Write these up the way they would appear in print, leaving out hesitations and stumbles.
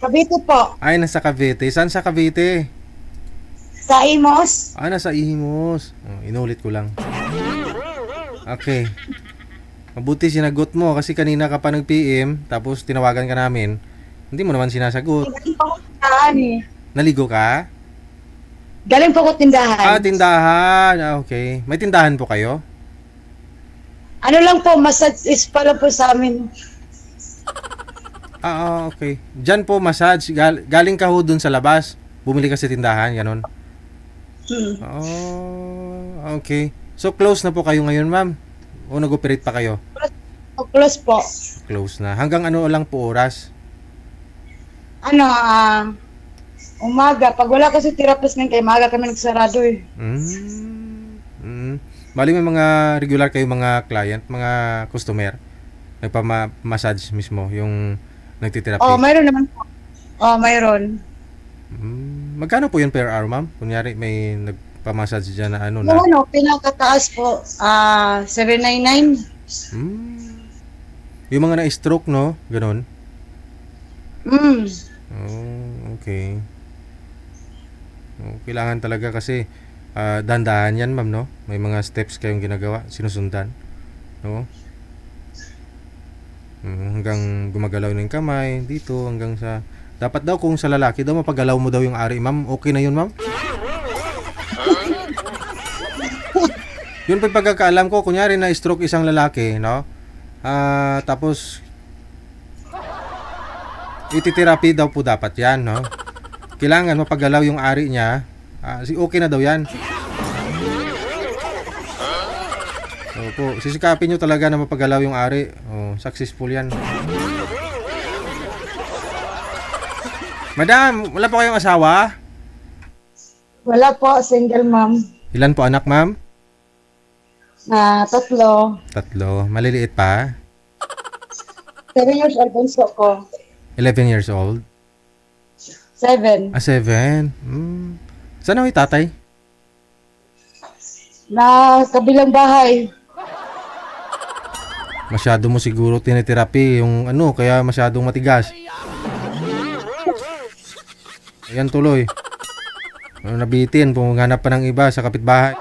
Cavite po. Ay, nasa Cavite. Saan sa Cavite? Sa Imos. Ah, nasa Imus. Oh, inulit ko lang. Okay. Mabuti sinagot mo kasi kanina ka pa nag-PM tapos tinawagan ka namin. Hindi mo naman sinasagot. Galing po ko tindahan eh. Naligo ka? Galing po ko tindahan. Ah, tindahan. Ah, okay. May tindahan po kayo? Ano lang po, massage is pala po sa amin. Okay. Diyan po massage. Galing ka ho dun sa labas. Bumili ka sa tindahan, ganun. Okay. So, close na po kayo ngayon, ma'am? O nag-operate pa kayo? Close po. Close na. Hanggang ano lang po oras? Ano, umaga. Pag wala kasi therapist ng kay maga kami nagsarado eh. Bali may mga regular kayo mga client, mga customer? Nagpa-massage mismo, yung nagtitherapy? Mayroon naman po. Mayroon. Magkano po yun per hour, ma'am? Kunyari may nagpa-massage dyan na ano na... Yung pinakataas po, 799. Yung mga na-stroke, no? Ganon? Mm. Okay. Kailangan talaga kasi dandahan yan, ma'am, no? May mga steps kayong ginagawa, sinusundan, no? Hanggang gumagalaw ng kamay dito, hanggang sa dapat daw kung sa lalaki daw mapagalaw mo daw yung ari, ma'am. Okay na yun, ma'am? Yun pa yung pagkakaalam ko, kunyari na stroke isang lalaki, no? Tapos ititherapy daw po dapat yan, no? Kailangan mapagalaw yung ari niya. Okay na daw yan. Opo, sisikapin nyo talaga na mapagalaw yung ari. Successful yan. Madam, wala po kayong asawa? Wala po, single mom. Ilan po anak, ma'am? 3. 3. Maliliit pa? 7 years old bunso ko. 11 years old? 7. 7. Saan ang tatay? Na kabilang bahay. Masyado mo siguro tinitherapy yung ano, kaya masyadong matigas. Ayan tuloy. Nabitin, pumaghanap pa ng iba sa kapitbahay.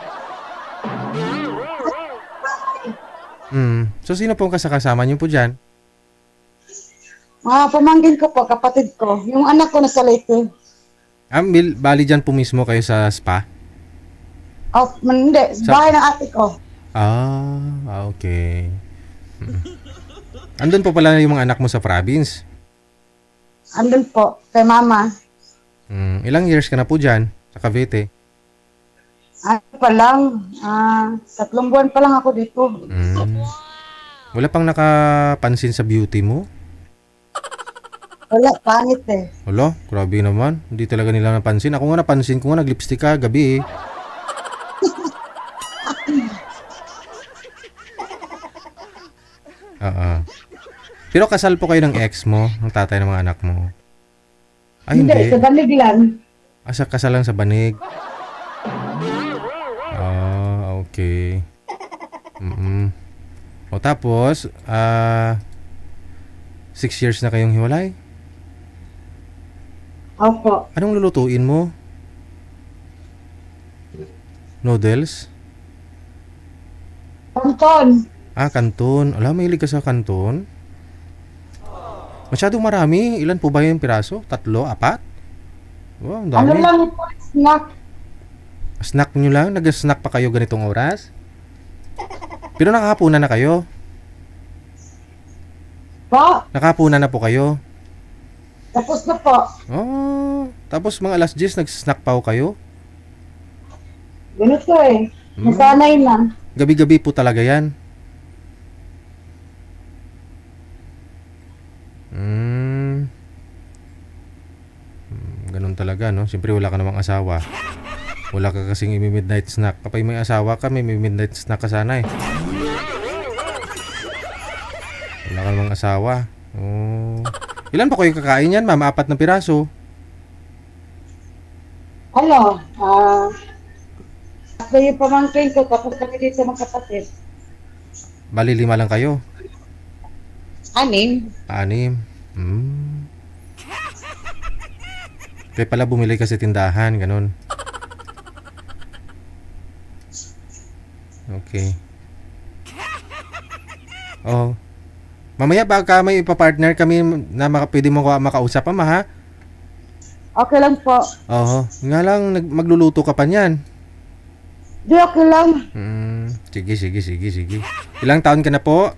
So sino po ang kasama niyo po dyan? Mga pamangkin ko po, kapatid ko. Yung anak ko nasa Leyte. Bali dyan po mismo kayo sa spa? Hindi. Bahay ng ate ko. Okay. Andun po pala yung mga anak mo sa province? Andun po, kay mama. Ilang years ka na po dyan sa Cavite? Ano pa lang, 3 buwan pa lang ako dito. Wala pang nakapansin sa beauty mo? Wala, pangit eh. Wala, grabe naman. Hindi talaga nila napansin. Ako nga napansin ko nga nag-lipstick ka gabi eh. Pero kasal po kayo ng ex mo, ng tatay ng mga anak mo? Ay, hindi. Sa banig lang. Kasal lang sa banig. Okay. Tapos, 6 years na kayong hiwalay? Opo. Anong lulutuin mo? Noodles? Kanton. Kanton. Alam, mahilig ka sa kanton? Masyadong marami. Ilan po ba yung piraso? 3, 4? Wow, ang dami. Ano lang po, snack. Snack nyo lang? Nag-snack pa kayo ganitong oras? Pero nakahapunan na kayo? Po, Nakahapunan na po kayo? tapos na po. Tapos mga alas 10 nag-snack pa ho kayo? Ganito eh. Nasanay na. Gabi-gabi po talaga yan? Ganun talaga, no? Siyempre wala ka namang asawa. Wala ka kasing imi-midnight snack. Kapag may asawa ka, may midnight snack ka sana eh. Wala ka namang asawa. Ilan pa kayo kakain yan, ma'am? 4 na piraso. Ano, ako yung pamangkin ko, tapos kami dito mga kapatid. Bali 5 lang kayo. 6. 6. Kaya pala bumili ka sa tindahan, ganun. Okay. Oh. Mamaya baka may ipapartner kami na pwede mo makausap, ama, ha? Okay lang po. Oo. Nga lang, magluluto ka pa niyan. Di, okay lang. Sige. Ilang taon ka na po?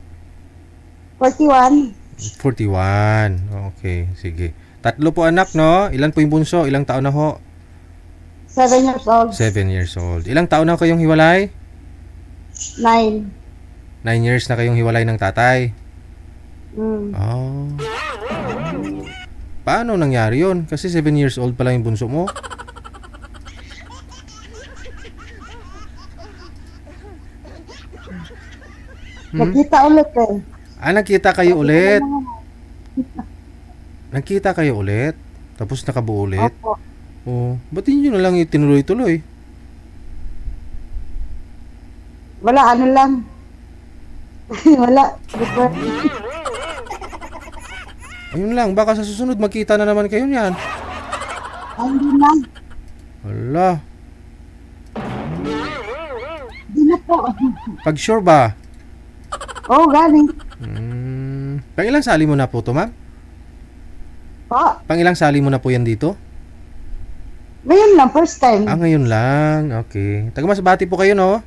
41. 41. Okay, sige. 3 po anak, no? Ilan po yung bunso? Ilang taon na ho? 7 years old. 7 years old. Ilang taon na kayong hiwalay? 9. 9 years na kayong hiwalay ng tatay. Oh. Paano nangyari yun? Kasi 7 years old pa lang yung bunso mo. Nakita ulit eh. Nakita kayo ulit. Nagkita kayo ulit? Tapos nakabuo ulit? Opo. Oh, ba't hindi nyo na lang itinuloy-tuloy? Wala, ano lang. Wala. Ayun lang, baka sa susunod magkita na naman kayo niyan. Ay, hindi na. Wala. Hindi na po. Pag sure ba? Oo, galing. Pang ilang sali mo na po to, ma'am? Po. Pang ilang sali mo na po yan dito? Ngayon lang, first time. Ngayon lang. Okay. Taga Masbate po kayo, no?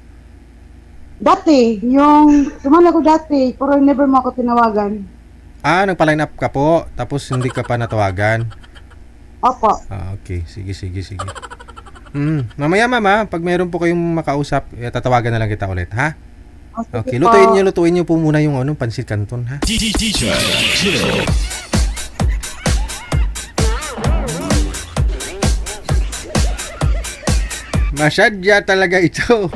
Dati, yung sumala ko dati, pero never mo ako tinawagan. Nagpa-line up ka po, tapos hindi ka pa natawagan. Opo. Okay. Sige. Mamaya, mama, pag meron po kayong makausap, tatawagan na lang kita ulit, ha? Okay, po. lutuin niyo po muna yung pansit canton, ha? DJ Chill. Masyadya talaga ito.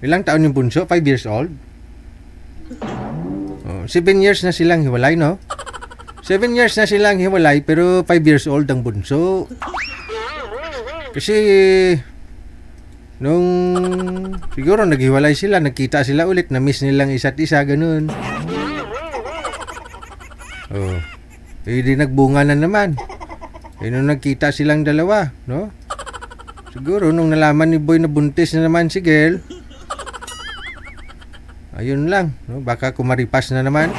Ilang taon yung bunso? 5 years old? 7 years na silang hiwalay, no? 7 years na silang hiwalay, pero 5 years old ang bunso. Kasi nung siguro naghiwalay sila, nagkita sila ulit, na-miss nilang isa't isa, ganun. Di nagbunga na naman. Nung nagkita silang dalawa, no? Siguro nung nalaman ni Boy na buntis na naman si girl, ayun lang, no? Baka kumaripas na naman.